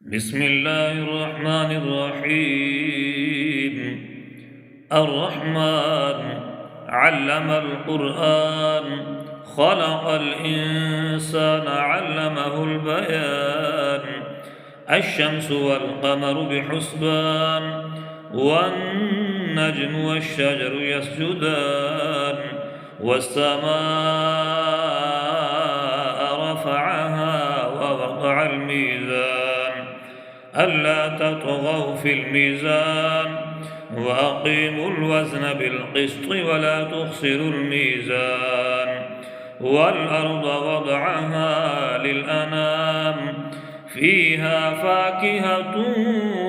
بسم الله الرحمن الرحيم. الرحمن علم القرآن، خلق الإنسان علمه البيان. الشمس والقمر بحسبان، والنجم والشجر يسجدان. والسماء رفعها ووضع الميزان ألا تطغوا في الميزان، وأقيموا الوزن بالقسط ولا تخسروا الميزان. والأرض وضعها للأنام، فيها فاكهة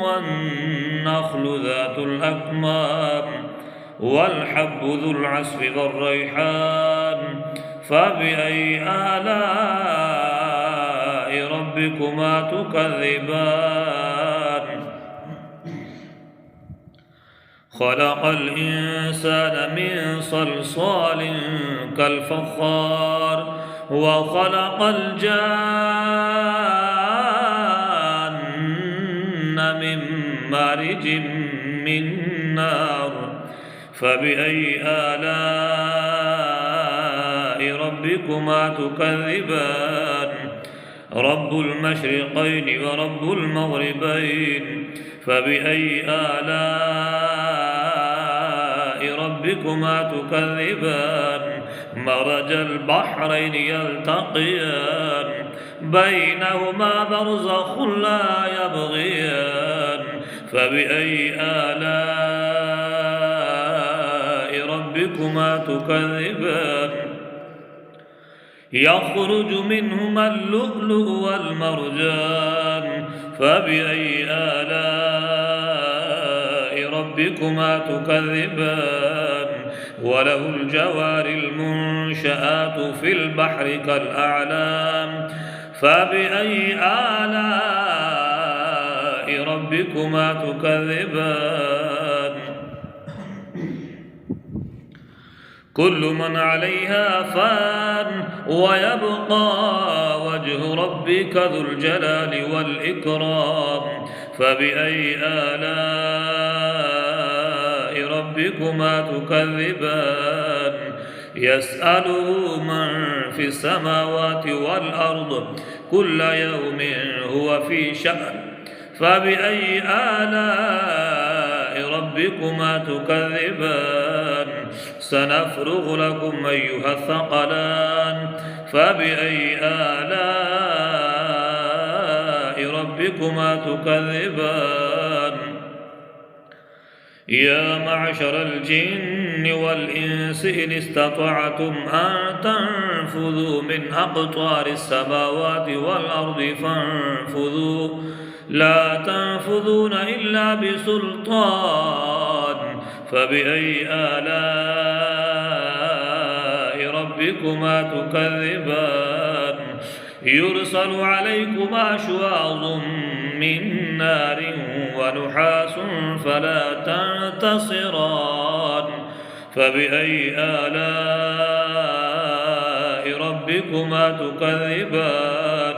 والنخل ذات الأكمام، والحب ذو العصف والريحان. فبأي آلاء ربكما تكذبان؟ خلق الإنسان من صلصال كالفخار، وخلق الجان من مارج من نار. فبأي آلاء ربكما تكذبان؟ رب المشرقين ورب المغربين. فبأي آلاء ربكما تكذبان؟ مرج البحرين يلتقيان، بينهما برزخ لا يبغيان. فبأي آلاء ربكما تكذبان؟ يخرج منهما اللؤلؤ والمرجان. فبأي آلاء ربكما تكذبان؟ وله الجوار المنشآت في البحر كالأعلام. فبأي آلاء ربكما تكذبان؟ كل من عليها فان، ويبقى وجه ربك ذو الجلال والإكرام. فبأي آلاء ربكما تكذبان؟ يسأله من في السماوات والأرض، كل يوم هو في شأن. فبأي آلاء ربكما تكذبان؟ سنفرغ لكم أيها الثقلان. فبأي آلاء ربكما تكذبان؟ يا معشر الجن والإنس إن استطعتم أن تنفذوا من أقطار السماوات والأرض فانفذوا، لا تنفذون إلا بسلطان. فبأي آلاء ربكما تكذبان؟ يرسل عليكما شواظ من نار ونحاس فلا تنتصران. فبأي آلاء ربكما تكذبان؟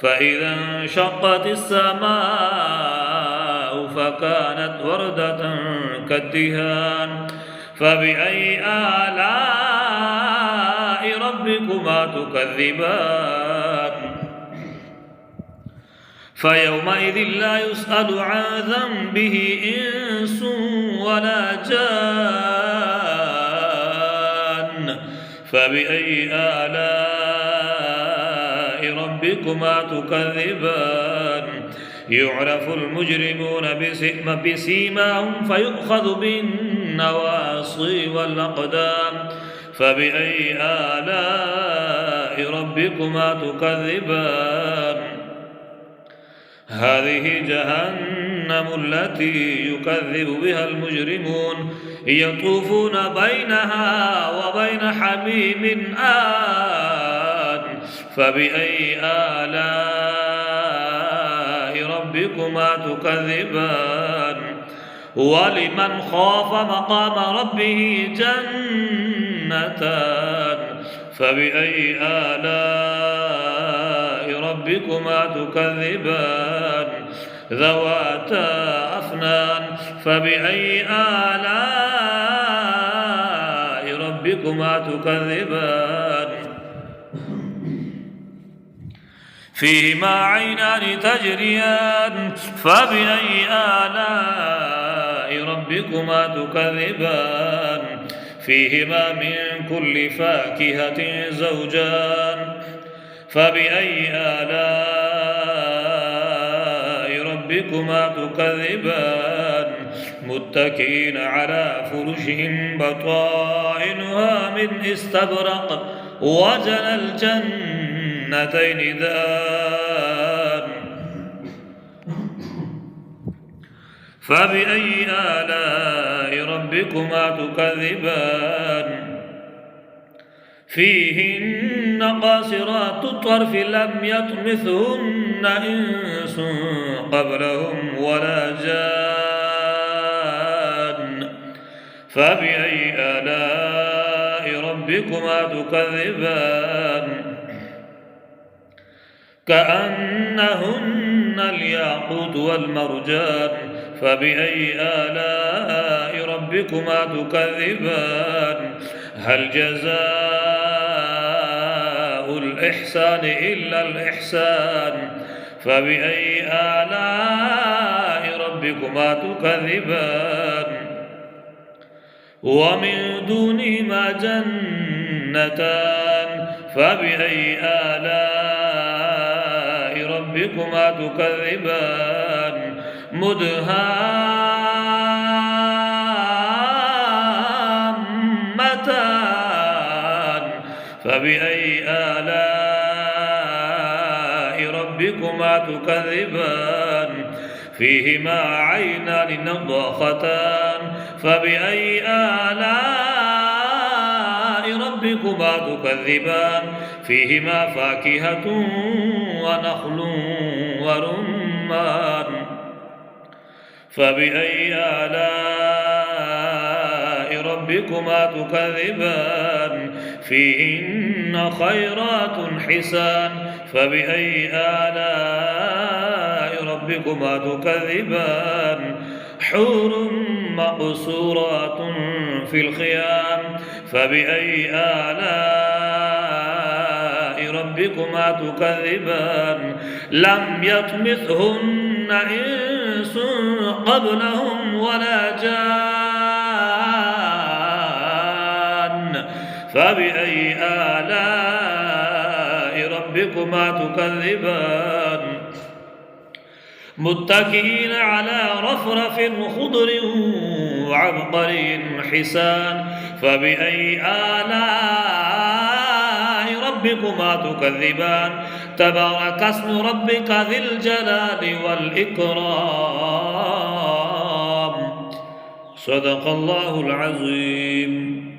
فإذا انشقت السماء فكانت وردة كالدهان. فبأي آلاء ربكما تكذبان؟ فيومئذ لا يسأل عن ذنبه إنس ولا جان. فبأي آلاء ربكما تكذبان؟ يعرف المجرمون بسيماهم فيؤخذ بالنواصي والأقدام. فبأي آلاء ربكما تكذبان؟ هذه جهنم التي يكذب بها المجرمون، يطوفون بينها وبين حميم آن. فبأي آلاء ربكما تكذبان؟ ولمن خاف مقام ربه جنتان. فبأي آلاء ربكما تكذبان ذواتا أفنان فبأي آلاء ربكما تكذبان فيهما عينان تجريان فبأي آلاء ربكما تكذبان فيهما من كل فاكهة زوجان فبأي آلاء ربكما تكذبان متكئين على فرش بطائنها من استبرق وجنى الجنتين دان فبأي آلاء ربكما تكذبان فيهن قاصرات الطرف لم يطمثهن إنس قبلهم ولا جان فبأي آلاء ربكما تكذبان كأنهن الياقوت والمرجان فبأي آلاء ربكما تكذبان هل جزاء الإحسان إلا الإحسان فبأي آلاء ربكما تكذبان ومن دونهما جنتان فبأي آلاء ربكما تكذبان مدهامتان فبأي آلاء ربكما تكذبان فيهما عينان نضاختان فبأي آلاء ربكما تكذبان فيهما فاكهة ونخل ورمان فبأي آلاء ربكما تكذبان فيهن خيرات حسان فبأي آلاء ربكما تكذبان حور مقصورات في الخيام فبأي آلاء ربكما تكذبان لم يطمثهن إنس قبلهم ولا جان فبأي آلاء ربكما تكذبان متكئين على رفرف خضر وعبقري حسان فبأي آلاء ربكما تكذبان تبارك اسم ربك ذي الجلال والإكرام صدق الله العظيم.